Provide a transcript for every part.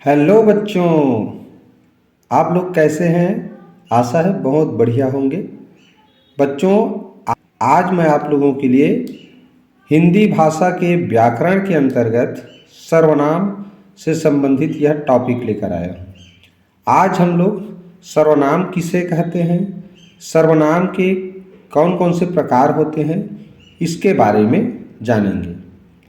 Hello बच्चों, आप लोग कैसे हैं? आशा है बहुत बढ़िया होंगे। बच्चों, आज मैं आप लोगों के लिए हिंदी भाषा के व्याकरण के अंतर्गत सर्वनाम से संबंधित यह टॉपिक लेकर आया हूँ। आज हम लोग सर्वनाम किसे कहते हैं, सर्वनाम के कौन कौन से प्रकार होते हैं, इसके बारे में जानेंगे।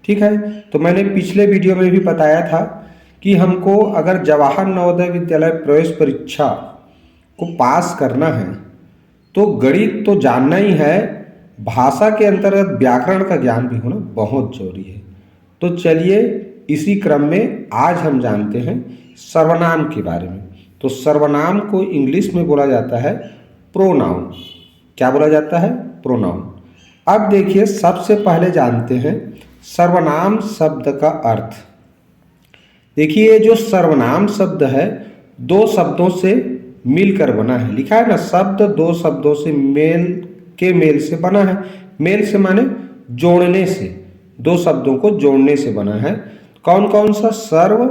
ठीक है, तो मैंने पिछले वीडियो में भी बताया था कि हमको अगर जवाहर नवोदय विद्यालय प्रवेश परीक्षा को पास करना है तो गणित तो जानना ही है, भाषा के अंतर्गत व्याकरण का ज्ञान भी होना बहुत जरूरी है। तो चलिए इसी क्रम में आज हम जानते हैं सर्वनाम के बारे में। तो सर्वनाम को इंग्लिश में बोला जाता है प्रोनाउन। क्या बोला जाता है? प्रोनाउन। अब देखिए, सबसे पहले जानते हैं सर्वनाम शब्द का अर्थ। देखिए, जो सर्वनाम शब्द है दो शब्दों से मिलकर बना है। लिखा है ना, शब्द दो शब्दों से मेल से बना है। मेल से माने जोड़ने से, दो शब्दों को जोड़ने से बना है। कौन कौन सा? सर्व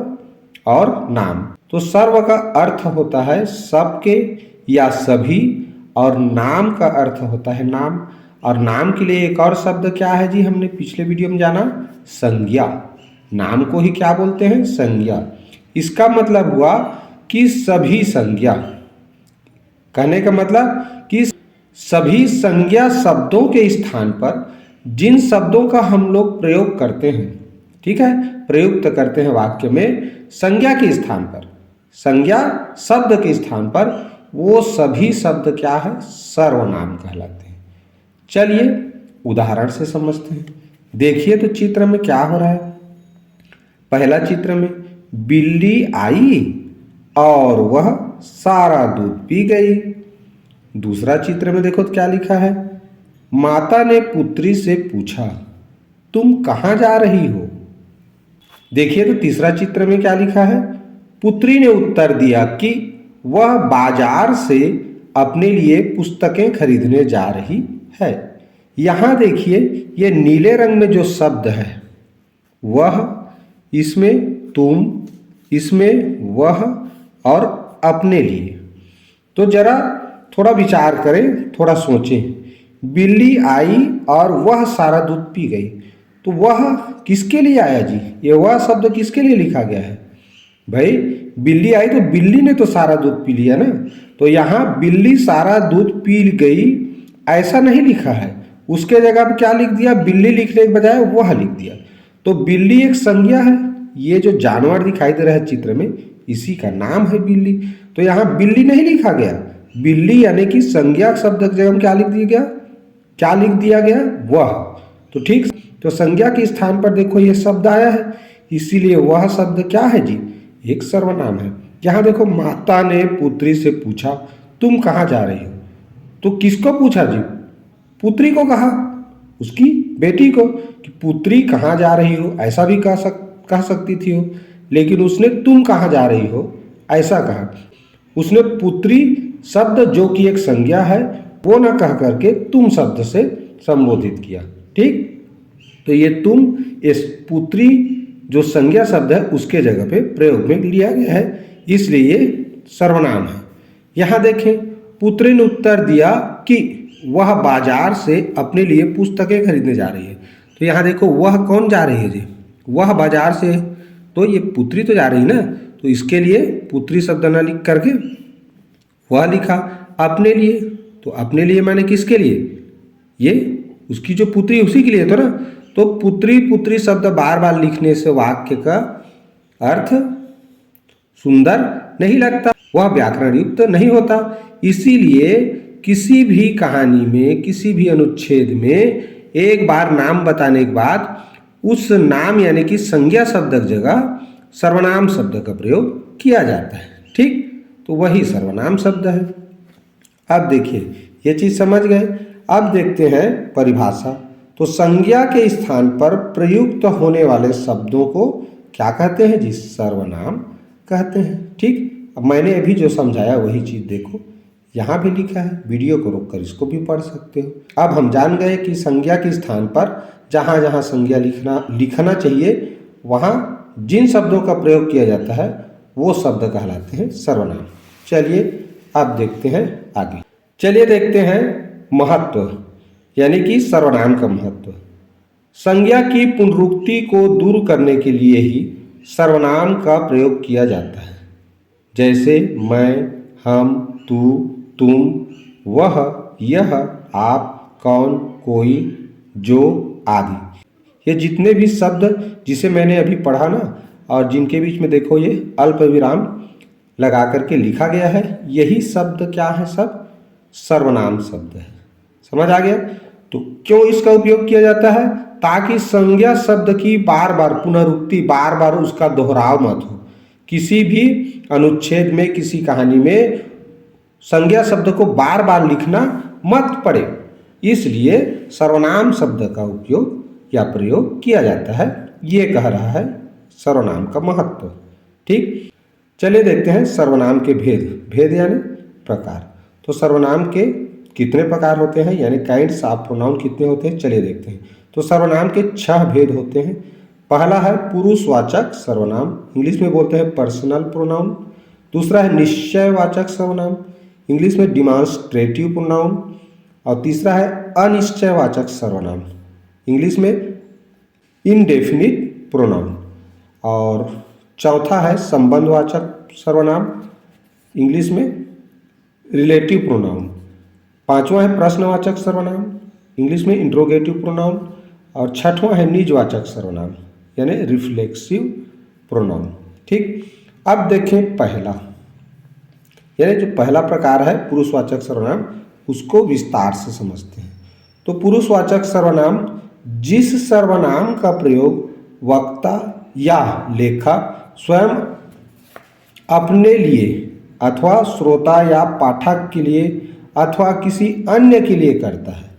और नाम। तो सर्व का अर्थ होता है सबके या सभी, और नाम का अर्थ होता है नाम। और नाम के लिए एक और शब्द क्या है जी, हमने पिछले वीडियो में जाना, संज्ञा। नाम को ही क्या बोलते हैं? संज्ञा। इसका मतलब हुआ कि सभी संज्ञा, कहने का मतलब कि सभी संज्ञा शब्दों के स्थान पर जिन शब्दों का हम लोग प्रयोग करते हैं, ठीक है, प्रयुक्त करते हैं वाक्य में, संज्ञा के स्थान पर, संज्ञा शब्द के स्थान पर वो सभी शब्द क्या है? सर्वनाम कहलाते हैं। चलिए उदाहरण से समझते हैं। देखिए तो चित्र में क्या हो रहा है। पहला चित्र में बिल्ली आई और वह सारा दूध पी गई। दूसरा चित्र में देखो तो क्या लिखा है, माता ने पुत्री से पूछा, तुम कहाँ जा रही हो? देखिए तो तीसरा चित्र में क्या लिखा है, पुत्री ने उत्तर दिया कि वह बाजार से अपने लिए पुस्तकें खरीदने जा रही है। यहाँ देखिए, ये नीले रंग में जो शब्द है वह, इसमें तुम, इसमें वह और अपने लिए। तो जरा थोड़ा विचार करें, थोड़ा सोचें। बिल्ली आई और वह सारा दूध पी गई, तो वह किसके लिए आया जी? ये वह शब्द किसके लिए लिखा गया है? भाई बिल्ली आई तो बिल्ली ने तो सारा दूध पी लिया ना। तो यहाँ बिल्ली सारा दूध पी गई ऐसा नहीं लिखा है, उसके जगह पर क्या लिख दिया? बिल्ली लिखने के बजाय वह लिख दिया। तो बिल्ली एक संज्ञा है। ये जो जानवर दिखाई दे रहा है चित्र में, इसी का नाम है बिल्ली। तो यहाँ बिल्ली नहीं लिखा गया, बिल्ली यानी कि संज्ञा शब्द की जगह क्या लिख दिया गया? क्या लिख दिया गया? वह। तो ठीक, तो संज्ञा के स्थान पर देखो ये शब्द आया है, इसीलिए वह शब्द क्या है जी? एक सर्वनाम है। यहाँ देखो, माता ने पुत्री से पूछा, तुम कहाँ जा रही हो? तो किसको पूछा जी? पुत्री को कहा, उसकी बेटी को, कि पुत्री कहाँ जा रही हो, ऐसा भी कह सकती थी वो, लेकिन उसने तुम कहाँ जा रही हो ऐसा कहा। उसने पुत्री शब्द जो कि एक संज्ञा है वो न कह करके तुम शब्द से संबोधित किया। ठीक, तो ये तुम, इस पुत्री जो संज्ञा शब्द है उसके जगह पे प्रयोग में लिया गया है, इसलिए ये सर्वनाम है। यहाँ देखें, पुत्री ने उत्तर दिया कि वह बाजार से अपने लिए पुस्तकें खरीदने जा रही है। तो यहाँ देखो, वह कौन जा रही है जी? वह बाजार से, तो ये पुत्री तो जा रही ना, तो इसके लिए पुत्री शब्द न लिख करके वह लिखा। अपने लिए, तो अपने लिए माने किसके लिए? ये उसकी जो पुत्री, उसी के लिए तो ना। तो पुत्री पुत्री शब्द बार बार लिखने से वाक्य का अर्थ सुंदर नहीं लगता, वह व्याकरण युक्त नहीं होता। इसीलिए किसी भी कहानी में, किसी भी अनुच्छेद में एक बार नाम बताने के बाद उस नाम यानी कि संज्ञा शब्द की जगह सर्वनाम शब्द का प्रयोग किया जाता है। ठीक, तो वही सर्वनाम शब्द है। अब देखिए, ये चीज समझ गए। अब देखते हैं परिभाषा। तो संज्ञा के स्थान पर प्रयुक्त होने वाले शब्दों को क्या कहते हैं जी? सर्वनाम कहते हैं। ठीक, अब मैंने अभी जो समझाया वही चीज देखो, यहाँ भी लिखा है, वीडियो को रोककर इसको भी पढ़ सकते हो। अब हम जान गए कि संज्ञा के स्थान पर जहाँ जहाँ संज्ञा लिखना चाहिए, वहाँ जिन शब्दों का प्रयोग किया जाता है वो शब्द कहलाते हैं सर्वनाम। चलिए अब देखते हैं आगे। चलिए देखते हैं महत्व, यानी कि सर्वनाम का महत्व। संज्ञा की पुनरुक्ति को दूर करने के लिए ही सर्वनाम का प्रयोग किया जाता है, जैसे मैं, हम, तू, तुम, वह, यह, आप, कौन, कोई, जो आदि। ये जितने भी शब्द जिसे मैंने अभी पढ़ा ना, और जिनके बीच में देखो ये अल्प विराम लगा करके लिखा गया है, यही शब्द क्या है? सब सर्वनाम शब्द है। समझ आ गया? तो क्यों इसका उपयोग किया जाता है? ताकि संज्ञा शब्द की बार बार पुनरुक्ति, बार बार उसका दोहराव मत हो। किसी भी अनुच्छेद में, किसी कहानी में संज्ञा शब्द को बार बार लिखना मत पड़े, इसलिए सर्वनाम शब्द का उपयोग या प्रयोग किया जाता है। ये कह रहा है सर्वनाम का महत्व। ठीक, चलिए देखते हैं सर्वनाम के भेद। भेद यानी प्रकार। तो सर्वनाम के कितने प्रकार होते हैं, यानी काइंड्स ऑफ प्रोनाउन कितने होते हैं, चलिए देखते हैं। तो सर्वनाम के 6 भेद होते हैं। पहला है पुरुषवाचक सर्वनाम, इंग्लिश में बोलते हैं पर्सनल प्रोनाउन। दूसरा है निश्चयवाचक सर्वनाम, इंग्लिश में डिमॉन्स्ट्रेटिव प्रोनाउन। और तीसरा है अनिश्चयवाचक सर्वनाम, इंग्लिश में इनडेफिनिट प्रोनाउन। और चौथा है संबंधवाचक सर्वनाम, इंग्लिश में रिलेटिव प्रोनाउन। पांचवा है प्रश्नवाचक सर्वनाम, इंग्लिश में इंट्रोगेटिव प्रोनाउन। और छठवां है निजवाचक सर्वनाम, यानी रिफ्लेक्सिव प्रोनाउन। ठीक, अब देखें पहला, यानी जो पहला प्रकार है पुरुषवाचक सर्वनाम, उसको विस्तार से समझते हैं। तो पुरुषवाचक सर्वनाम जिस सर्वनाम का प्रयोग वक्ता या लेखक स्वयं अपने लिए अथवा श्रोता या पाठक के लिए अथवा किसी अन्य के लिए करता है,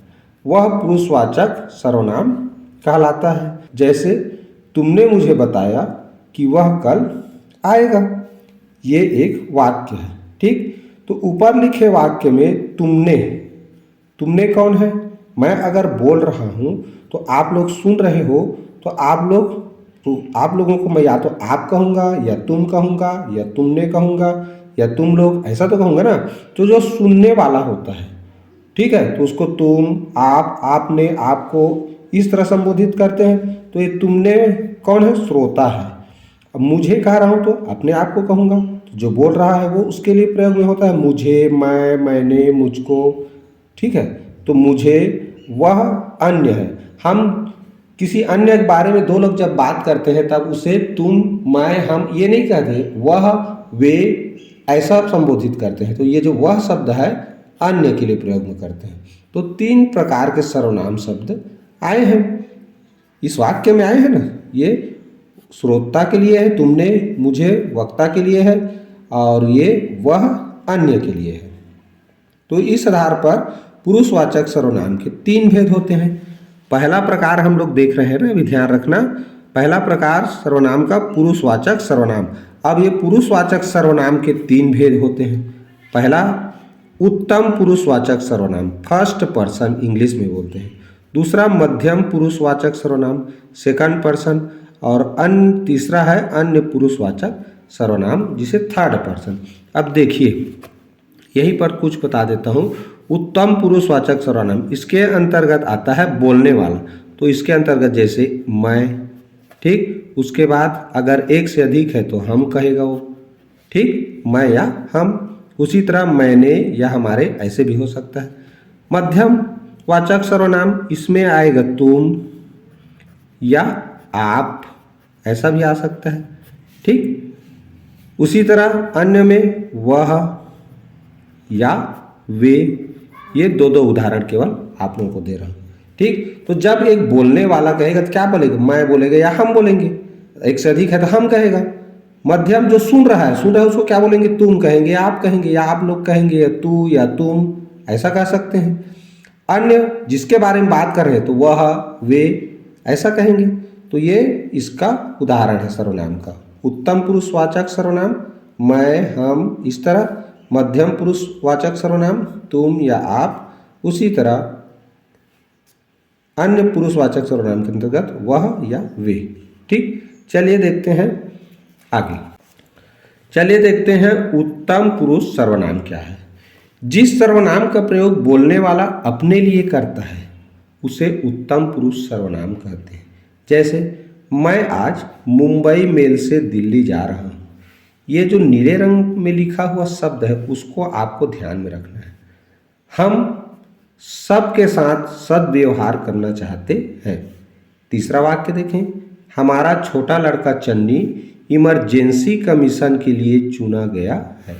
वह पुरुषवाचक सर्वनाम कहलाता है। जैसे तुमने मुझे बताया कि वह कल आएगा, ये एक वाक्य है। ठीक, तो ऊपर लिखे वाक्य में तुमने कौन है? मैं अगर बोल रहा हूँ तो आप लोग सुन रहे हो, तो आप लोगों को मैं या तो आप कहूँगा या तुम कहूँगा या तुमने कहूँगा या तुम लोग, ऐसा तो कहूँगा ना। तो जो सुनने वाला होता है, ठीक है, तो उसको तुम, आप, आपने, आपको इस तरह संबोधित करते हैं। तो ये तुमने कौन है? श्रोता है। अब मुझे कह रहा हूँ तो अपने आप को कहूँगा, तो जो बोल रहा है वो उसके लिए प्रयोग में होता है मुझे, मैं, मैंने, मुझको। ठीक है, तो मुझे, वह अन्य है। हम किसी अन्य के बारे में दो लोग जब बात करते हैं तब उसे तुम, मैं, हम ये नहीं कहते, वह, वे ऐसा संबोधित करते हैं। तो ये जो वह शब्द है अन्य के लिए प्रयोग में करते हैं। तो 3 प्रकार के सर्वनाम शब्द आए हैं इस वाक्य में, आए हैं ना। ये श्रोता के लिए है, तुमने, मुझे, वक्ता के लिए है, और ये वह अन्य के लिए है। तो इस आधार पर पुरुषवाचक सर्वनाम के 3 भेद होते हैं। पहला प्रकार हम लोग देख रहे हैं ना, अभी ध्यान रखना, पहला प्रकार सर्वनाम का पुरुषवाचक सर्वनाम। अब ये पुरुषवाचक सर्वनाम के 3 भेद होते हैं। पहला उत्तम पुरुषवाचक सर्वनाम, फर्स्ट पर्सन इंग्लिश में बोलते हैं। दूसरा मध्यम पुरुषवाचक सर्वनाम, सेकंड पर्सन। और तीसरा है अन्य पुरुषवाचक सर्वनाम, जिसे थर्ड पर्सन। अब देखिए यहीं पर कुछ बता देता हूँ। उत्तम पुरुषवाचक सर्वनाम, इसके अंतर्गत आता है बोलने वाला। तो इसके अंतर्गत जैसे मैं, ठीक, उसके बाद अगर एक से अधिक है तो हम कहेगा वो, ठीक, मैं या हम। उसी तरह मैंने या हमारे, ऐसे भी हो सकता है। मध्यम वाचक सर्वनाम, इसमें आएगा तुम या आप, ऐसा भी आ सकता है। ठीक, उसी तरह अन्य में वह या वे। ये दो उदाहरण केवल आप लोगों को दे रहा हूँ। ठीक, तो जब एक बोलने वाला कहेगा तो क्या बोलेगा? मैं बोलेगा या हम बोलेंगे। एक से अधिक है तो हम कहेगा। मध्यम जो सुन रहा है उसको क्या बोलेंगे? तुम कहेंगे, आप कहेंगे, या आप लोग कहेंगे, या तू या तुम, ऐसा कह सकते हैं। अन्य जिसके बारे में बात कर रहे हैं तो वह, वे, ऐसा कहेंगे। तो ये इसका उदाहरण है सर्वनाम का। उत्तम पुरुषवाचक सर्वनाम मैं, हम, इस तरह। मध्यम पुरुषवाचक सर्वनाम तुम या आप। उसी तरह अन्य पुरुषवाचक सर्वनाम के अंतर्गत वह या वे। ठीक, चलिए देखते हैं आगे। चलिए देखते हैं उत्तम पुरुष सर्वनाम क्या है। जिस सर्वनाम का प्रयोग बोलने वाला अपने लिए करता है उसे उत्तम पुरुष सर्वनाम कहते हैं। जैसे मैं आज मुंबई मेल से दिल्ली जा रहा हूँ। ये जो नीले रंग में लिखा हुआ शब्द है उसको आपको ध्यान में रखना है। हम सबके साथ सद्व्यवहार करना चाहते हैं। तीसरा वाक्य देखें, हमारा छोटा लड़का चन्नी इमरजेंसी कमीशन के लिए चुना गया है।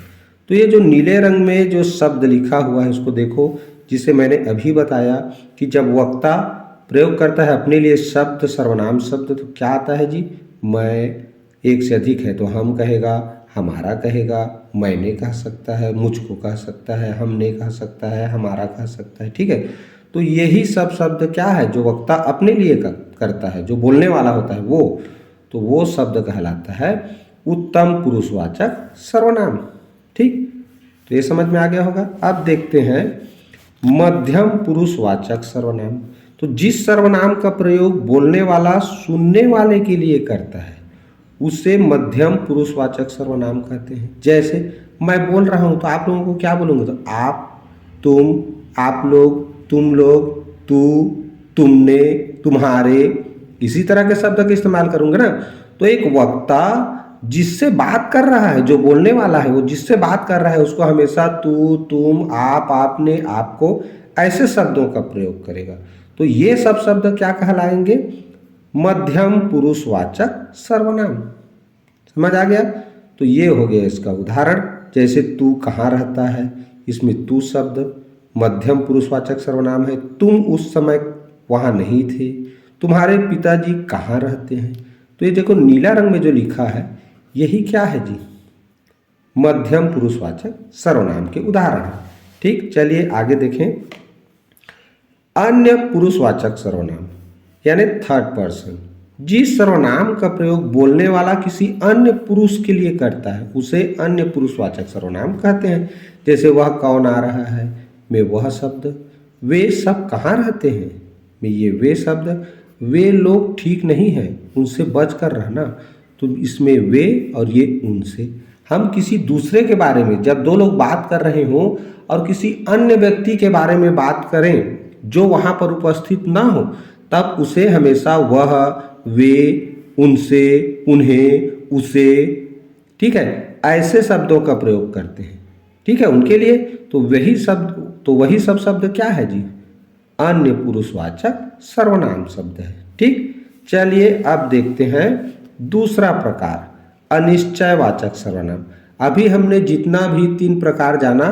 तो ये जो नीले रंग में जो शब्द लिखा हुआ है उसको देखो, जिसे मैंने अभी बताया कि जब वक्ता प्रयोग करता है अपने लिए शब्द सर्वनाम शब्द तो क्या आता है जी, मैं, एक से अधिक है तो हम कहेगा, हमारा कहेगा, मैंने कह सकता है, मुझको कह सकता है, हमने कह सकता है, हमारा कह सकता है। ठीक है, तो यही सब शब्द क्या है जो वक्ता अपने लिए करता है, जो बोलने वाला होता है वो, तो वो शब्द कहलाता है उत्तम पुरुषवाचक सर्वनाम। ठीक, तो ये समझ में आ गया होगा। अब देखते हैं मध्यम पुरुषवाचक सर्वनाम। तो जिस सर्वनाम का प्रयोग बोलने वाला सुनने वाले के लिए करता है उसे मध्यम पुरुषवाचक सर्वनाम कहते हैं। जैसे मैं बोल रहा हूँ तो आप लोगों को क्या बोलूँगा, तो आप, तुम, आप लोग, तुम लोग, तू, तुमने, तुम्हारे, इसी तरह के शब्द का इस्तेमाल करूँगा ना। तो एक वक्ता जिससे बात कर रहा है, जो बोलने वाला है वो जिससे बात कर रहा है उसको हमेशा तू, तुम, आप, आपने, आपको ऐसे शब्दों का प्रयोग करेगा। तो ये सब शब्द क्या कहलाएंगे, मध्यम पुरुषवाचक सर्वनाम। समझ आ गया। तो ये हो गया इसका उदाहरण। जैसे तू कहाँ रहता है, इसमें तू शब्द मध्यम पुरुषवाचक सर्वनाम है। तुम उस समय वहाँ नहीं थे। तुम्हारे पिताजी कहाँ रहते हैं। तो ये देखो नीला रंग में जो लिखा है यही क्या है जी, मध्यम पुरुषवाचक सर्वनाम के उदाहरण है। ठीक, चलिए आगे देखें। अन्य पुरुषवाचक सर्वनाम यानी थर्ड पर्सन। जिस सर्वनाम का प्रयोग बोलने वाला किसी अन्य पुरुष के लिए करता है उसे अन्य पुरुषवाचक सर्वनाम कहते हैं। जैसे वह कौन आ रहा है, में वह शब्द, वे सब कहाँ रहते हैं, में ये वे शब्द, वे लोग ठीक नहीं हैं उनसे बच कर रहना। तो इसमें वे और ये उनसे। हम किसी दूसरे के बारे में, जब दो लोग बात कर रहे हों और किसी अन्य व्यक्ति के बारे में बात करें जो वहाँ पर उपस्थित ना हो, तब उसे हमेशा वह, वे, उनसे, उन्हें, उसे, ठीक है, ऐसे शब्दों का प्रयोग करते हैं। ठीक है, उनके लिए। तो वही सब शब्द क्या है जी, अन्य पुरुषवाचक सर्वनाम शब्द है। ठीक, चलिए अब देखते हैं दूसरा प्रकार, अनिश्चयवाचक सर्वनाम। अभी हमने जितना भी 3 प्रकार जाना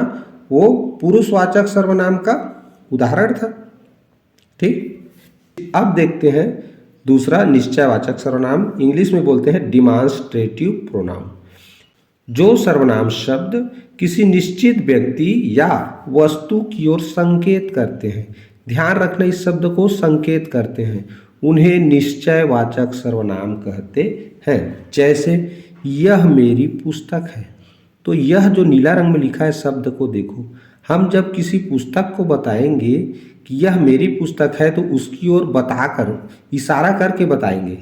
वो पुरुषवाचक सर्वनाम का उदाहरण था। ठीक, अब देखते हैं दूसरा निश्चयवाचक सर्वनाम, इंग्लिश में बोलते हैं डिमॉन्स्ट्रेटिव प्रोनाउन। जो सर्वनाम शब्द किसी निश्चित व्यक्ति या वस्तु की ओर संकेत करते हैं, ध्यान रखना इस शब्द को, संकेत करते हैं, उन्हें निश्चयवाचक सर्वनाम कहते हैं। जैसे यह मेरी पुस्तक है। तो यह जो नीला रंग में लिखा है शब्द को देखो, हम जब किसी पुस्तक को बताएंगे कि यह मेरी पुस्तक है तो उसकी ओर बताकर, इशारा करके बताएंगे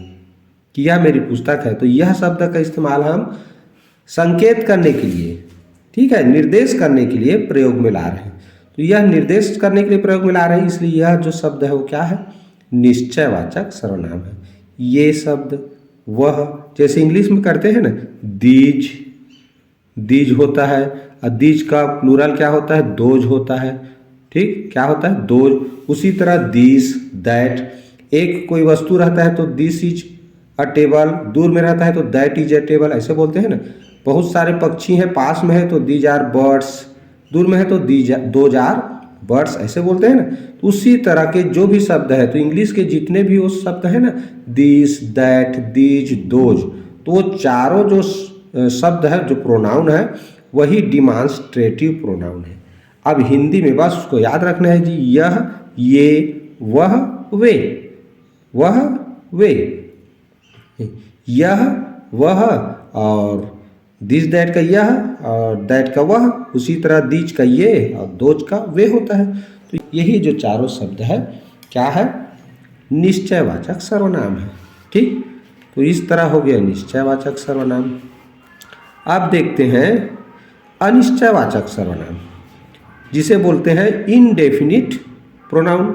कि यह मेरी पुस्तक है। तो यह शब्द का इस्तेमाल हम संकेत करने के लिए, ठीक है, निर्देश करने के लिए प्रयोग में ला रहे हैं। तो यह निर्देश करने के लिए प्रयोग में ला रहे हैं, इसलिए यह जो शब्द है वो क्या है, निश्चयवाचक सर्वनाम है। ये शब्द, वह, जैसे इंग्लिश में करते हैं ना, दीज, दीज होता है, और दीज का प्लूरल क्या होता है, दोज होता है। ठीक, क्या होता है, दोज। उसी तरह दिस, दैट, एक कोई वस्तु रहता है तो दिस इज अ टेबल, दूर में रहता है तो दैट इज अ टेबल, ऐसे बोलते हैं ना। बहुत सारे पक्षी हैं, पास में है तो दीज आर बर्ड्स, दूर में है तो दोज आर बर्ड्स, ऐसे बोलते हैं ना। तो उसी तरह के जो भी शब्द है, तो इंग्लिश के जितने भी वो शब्द है ना, दिस, दैट, दीज, दोज, तो वो चारों जो शब्द है, जो प्रोनाउन है, वही डिमॉन्स्ट्रेटिव प्रोनाउन है। अब हिंदी में बस उसको याद रखना है जी, यह, ये, वह, वे, वह, वे, यह, वह, और दिस दैट का यह और दैट का वह, उसी तरह दीज का ये और दोज का वे होता है। तो यही जो चारों शब्द है क्या है, निश्चयवाचक सर्वनाम है। ठीक, तो इस तरह हो गया निश्चयवाचक सर्वनाम। अब देखते हैं अनिश्चयवाचक सर्वनाम, जिसे बोलते हैं इनडेफिनिट प्रोनाउन।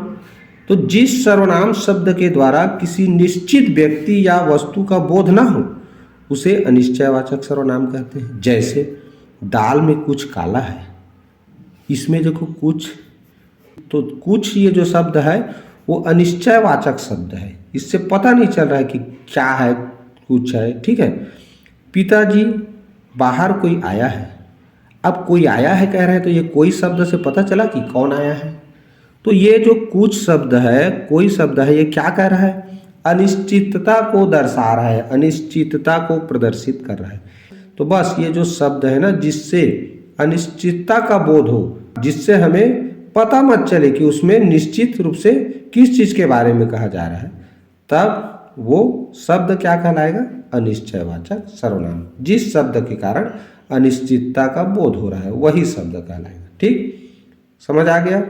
तो जिस सर्वनाम शब्द के द्वारा किसी निश्चित व्यक्ति या वस्तु का बोध ना हो उसे अनिश्चयवाचक सर्वनाम कहते हैं। जैसे दाल में कुछ काला है, इसमें देखो कुछ, तो कुछ ये जो शब्द है वो अनिश्चयवाचक शब्द है, इससे पता नहीं चल रहा है कि क्या है, कुछ है, ठीक है। पिताजी बाहर कोई आया है, अब कोई आया है कह रहे हैं तो ये कोई शब्द से पता चला कि कौन आया है। तो ये जो कुछ शब्द है, कोई शब्द है, ये क्या कह रहा है? अनिश्चितता को दर्शा रहा है, अनिश्चितता को प्रदर्शित कर रहा है। तो बस ये जो शब्द है ना, जिससे अनिश्चितता का बोध हो, जिससे हमें पता मत चले कि उसमें निश्चित रूप से किस चीज़ के बारे में कहा जा रहा है, तब वो शब्द क्या कहलाएगा? अनिश्चयवाचक सर्वनाम। जिस शब्द के कारण अनिश्चितता का बोध हो रहा है वही शब्द कहलाएगा। ठीक, समझ आ गया?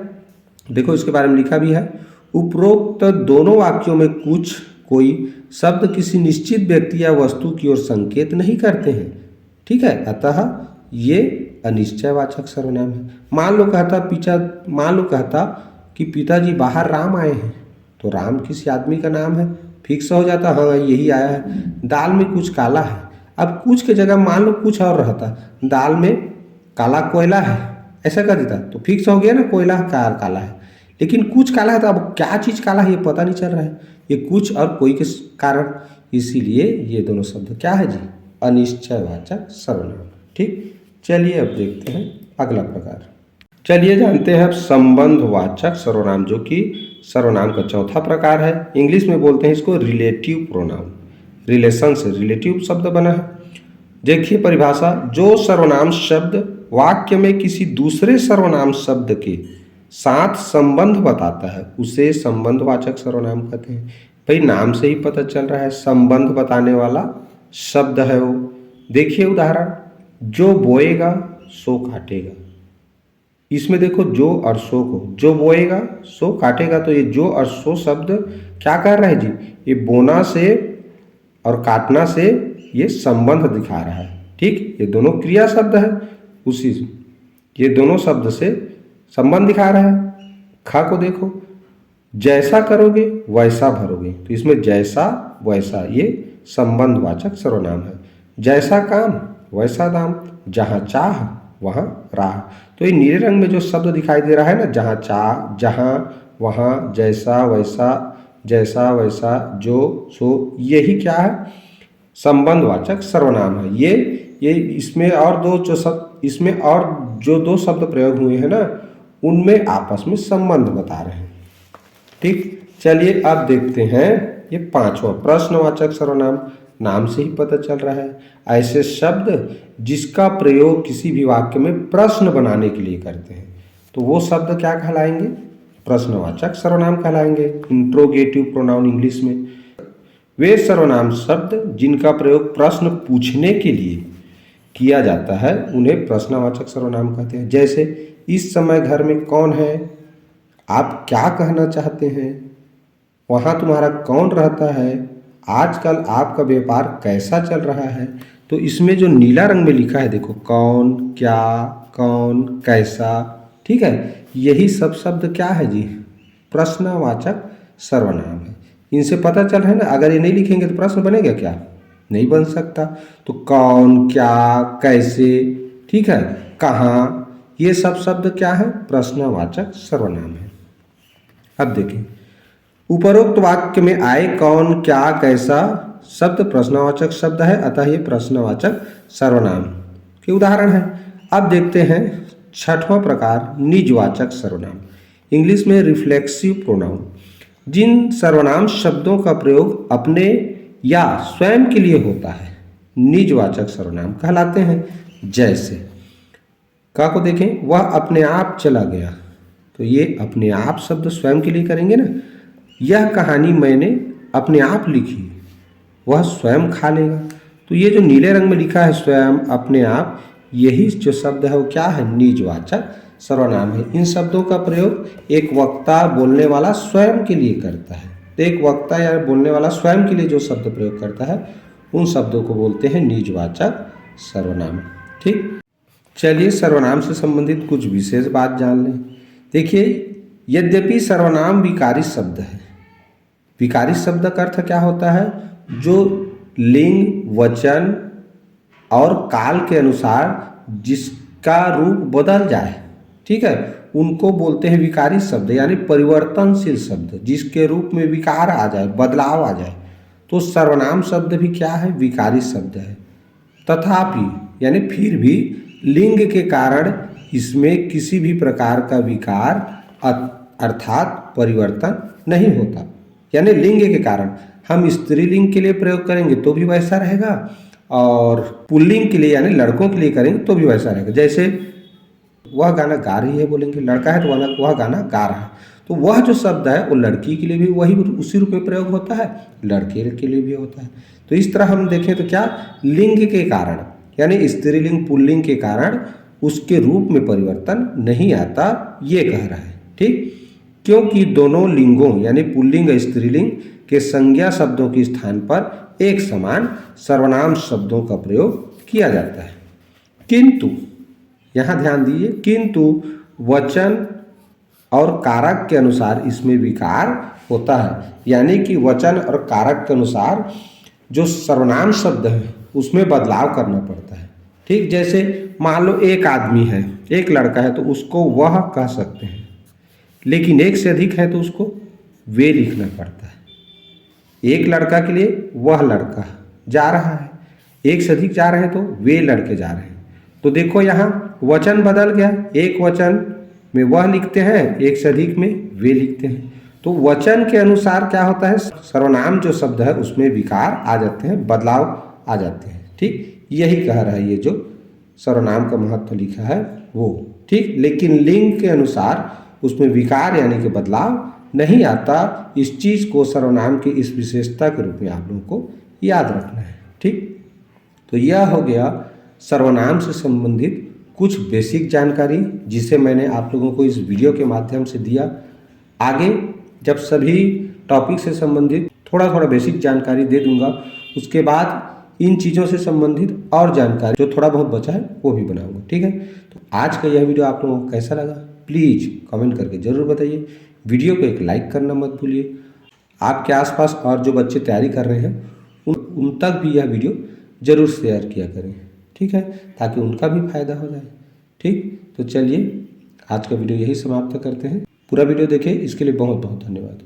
देखो इसके बारे में लिखा भी है, उपरोक्त दोनों वाक्यों में कुछ कोई शब्द किसी निश्चित व्यक्ति या वस्तु की ओर संकेत नहीं करते हैं। ठीक है, अतः ये अनिश्चयवाचक सर्वनाम है। मान लो कहता कि पिताजी बाहर राम आए हैं, तो राम किसी आदमी का नाम है, फिक्स हो जाता, हाँ यही आया है। दाल में कुछ काला है, अब कुछ के जगह मान लो कुछ और रहता, दाल में काला कोयला है, ऐसा कर देता तो फिक्स हो गया ना, कोयला काला है। लेकिन कुछ काला है, तो अब क्या चीज़ काला है ये पता नहीं चल रहा है, ये कुछ और कोई के कारण, इसीलिए ये दोनों शब्द क्या है जी? अनिश्चयवाचक सर्वनाम। ठीक, चलिए अब देखते हैं अगला प्रकार। चलिए जानते हैं अब संबंधवाचक सर्वनाम, जो कि सर्वनाम का चौथा प्रकार है। इंग्लिश में बोलते हैं इसको रिलेटिव प्रोनाउन। रिलेशन से रिलेटिव शब्द बना है। देखिए परिभाषा, जो सर्वनाम शब्द वाक्य में किसी दूसरे सर्वनाम शब्द के साथ संबंध बताता है उसे संबंधवाचक सर्वनाम कहते हैं। भाई नाम से ही पता चल रहा है संबंध बताने वाला शब्द है वो। देखिए उदाहरण, जो बोएगा सो काटेगा। इसमें देखो जो और सो को, जो बोएगा सो काटेगा, तो ये जो और सो शब्द क्या कर रहा है जी? ये बोना से और काटना से ये संबंध दिखा रहा है। ठीक, ये दोनों क्रिया शब्द है, उसी ये दोनों शब्द से संबंध दिखा रहा है। खा को देखो, जैसा करोगे वैसा भरोगे, तो इसमें जैसा वैसा ये संबंधवाचक सर्वनाम है। जैसा काम वैसा दाम, जहाँ चाह वहाँ राह। तो ये नीले रंग में जो शब्द दिखाई दे रहा है ना, जहाँ चाह, जहाँ, वहाँ, जैसा वैसा, जैसा वैसा, जो सो, यही क्या है? संबंधवाचक सर्वनाम है। ये इसमें और जो दो शब्द प्रयोग हुए हैं ना, उनमें आपस में संबंध बता रहे हैं। ठीक, चलिए अब देखते हैं ये पांचवा प्रश्नवाचक सर्वनाम। नाम से ही पता चल रहा है, ऐसे शब्द जिसका प्रयोग किसी भी वाक्य में प्रश्न बनाने के लिए करते हैं, तो वो शब्द क्या कहलाएंगे? प्रश्नवाचक सर्वनाम कहलाएंगे। इंट्रोगेटिव प्रोनाउन इंग्लिश में। वे सर्वनाम शब्द जिनका प्रयोग प्रश्न पूछने के लिए किया जाता है उन्हें प्रश्नवाचक सर्वनाम कहते हैं। जैसे इस समय घर में कौन है, आप क्या कहना चाहते हैं, वहाँ तुम्हारा कौन रहता है, आजकल आपका व्यापार कैसा चल रहा है। तो इसमें जो नीला रंग में लिखा है देखो, कौन, क्या, कौन, कैसा, ठीक है, यही सब शब्द क्या है जी? प्रश्नवाचक सर्वनाम है। इनसे पता चल रहा है ना, अगर ये नहीं लिखेंगे तो प्रश्न बनेगा क्या? नहीं बन सकता। तो कौन, क्या, कैसे, ठीक है, कहाँ, ये सब शब्द क्या है? प्रश्नवाचक सर्वनाम है। अब देखें, उपरोक्त वाक्य में आए कौन, क्या, कैसा शब्द प्रश्नवाचक शब्द है, अतः ये प्रश्नवाचक सर्वनाम के उदाहरण है। अब देखते हैं छठवां प्रकार, निजवाचक सर्वनाम। इंग्लिश में रिफ्लेक्सिव प्रोनाउन। जिन सर्वनाम शब्दों का प्रयोग अपने या स्वयं के लिए होता है निजवाचक सर्वनाम कहलाते हैं। जैसे का को देखें, वह अपने आप चला गया, तो ये अपने आप शब्द स्वयं के लिए करेंगे ना। यह कहानी मैंने अपने आप लिखी, वह स्वयं खा लेगा। तो ये जो नीले रंग में लिखा है स्वयं, अपने आप, यही जो शब्द है वो क्या है? निजवाचक सर्वनाम है। इन शब्दों का प्रयोग एक वक्ता बोलने वाला स्वयं के लिए करता है। तो एक वक्ता या बोलने वाला स्वयं के लिए जो शब्द प्रयोग करता है उन शब्दों को बोलते हैं निजवाचक सर्वनाम। ठीक, चलिए सर्वनाम से संबंधित कुछ विशेष बात जान लें। देखिए, यद्यपि सर्वनाम विकारी शब्द है। विकारी शब्द का अर्थ क्या होता है? जो लिंग, वचन और काल के अनुसार जिसका रूप बदल जाए, ठीक है, उनको बोलते हैं विकारी शब्द, यानी परिवर्तनशील शब्द, जिसके रूप में विकार आ जाए, बदलाव आ जाए। तो सर्वनाम शब्द भी क्या है? विकारी शब्द है। तथापि यानी फिर भी लिंग के कारण इसमें किसी भी प्रकार का विकार अर्थात परिवर्तन नहीं होता। यानी लिंग के कारण हम स्त्रीलिंग के लिए प्रयोग करेंगे तो भी वैसा रहेगा, और पुल्लिंग के लिए यानी लड़कों के लिए करेंगे तो भी वैसा रहेगा। जैसे वह गाना गा रही है बोलेंगे, लड़का है तो वह गाना गा रहा है, तो वह जो शब्द है वो लड़की के लिए भी वही उसी रूप में प्रयोग होता है, लड़के के लिए भी होता है। तो इस तरह हम देखें तो क्या, लिंग के कारण यानी स्त्रीलिंग पुल्लिंग के कारण उसके रूप में परिवर्तन नहीं आता, ये कह रहा है। ठीक, क्योंकि दोनों लिंगों यानी पुल्लिंग और स्त्रीलिंग के संज्ञा शब्दों के स्थान पर एक समान सर्वनाम शब्दों का प्रयोग किया जाता है। किंतु यहाँ ध्यान दीजिए, किंतु वचन और कारक के अनुसार इसमें विकार होता है। यानी कि वचन और कारक के अनुसार जो सर्वनाम शब्द है उसमें बदलाव करना पड़ता है। ठीक, जैसे मान लो एक आदमी है, एक लड़का है तो उसको वह कह सकते हैं, लेकिन एक से अधिक है तो उसको वे लिखना पड़ता है। एक लड़का के लिए वह लड़का जा रहा है, एक से अधिक जा रहे हैं तो वे लड़के जा रहे हैं। तो देखो यहाँ वचन बदल गया, एक वचन में वह लिखते हैं, एक से अधिक में वे लिखते हैं। तो वचन के अनुसार क्या होता है, सर्वनाम जो शब्द है उसमें विकार आ जाते हैं, बदलाव आ जाते हैं। ठीक, यही कह रहा है ये जो सर्वनाम का महत्व लिखा है वो। ठीक, लेकिन लिंग के अनुसार उसमें विकार यानी कि बदलाव नहीं आता। इस चीज़ को सर्वनाम की इस विशेषता के रूप में आप लोगों को याद रखना है। ठीक, तो यह हो गया सर्वनाम से संबंधित कुछ बेसिक जानकारी, जिसे मैंने आप लोगों को इस वीडियो के माध्यम से दिया। आगे जब सभी टॉपिक से संबंधित थोड़ा थोड़ा बेसिक जानकारी दे दूंगा, उसके बाद इन चीज़ों से संबंधित और जानकारी जो थोड़ा बहुत बचा है वो भी बनाऊंगा। ठीक है, तो आज का यह वीडियो आप लोगों को कैसा लगा प्लीज़ कमेंट करके ज़रूर बताइए। वीडियो को एक लाइक करना मत भूलिए। आपके आसपास और जो बच्चे तैयारी कर रहे हैं उन तक भी यह वीडियो ज़रूर शेयर किया करें। ठीक है, ताकि उनका भी फायदा हो जाए। ठीक, तो चलिए आज का वीडियो यही समाप्त करते हैं। पूरा वीडियो देखें, इसके लिए बहुत बहुत धन्यवाद।